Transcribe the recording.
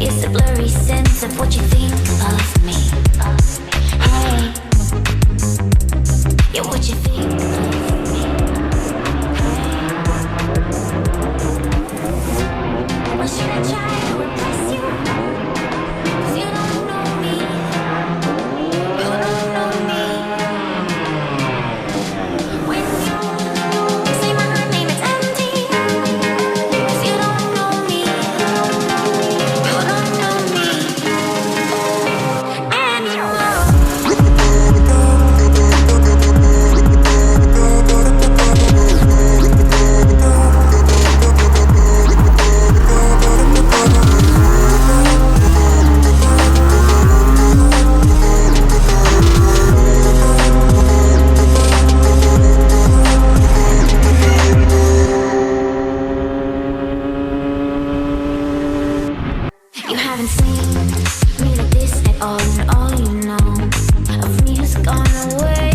It's the blurry sense of what you think of me. Hey, yeah, what you think of me. Hey, well, should I try to impress you? 'Cause you don't know me. You don't know me. When you say my name, it's empty. 'Cause you don't know me. You don't know me anymore. You haven't seen me like this at all, and all you know of me has gone away.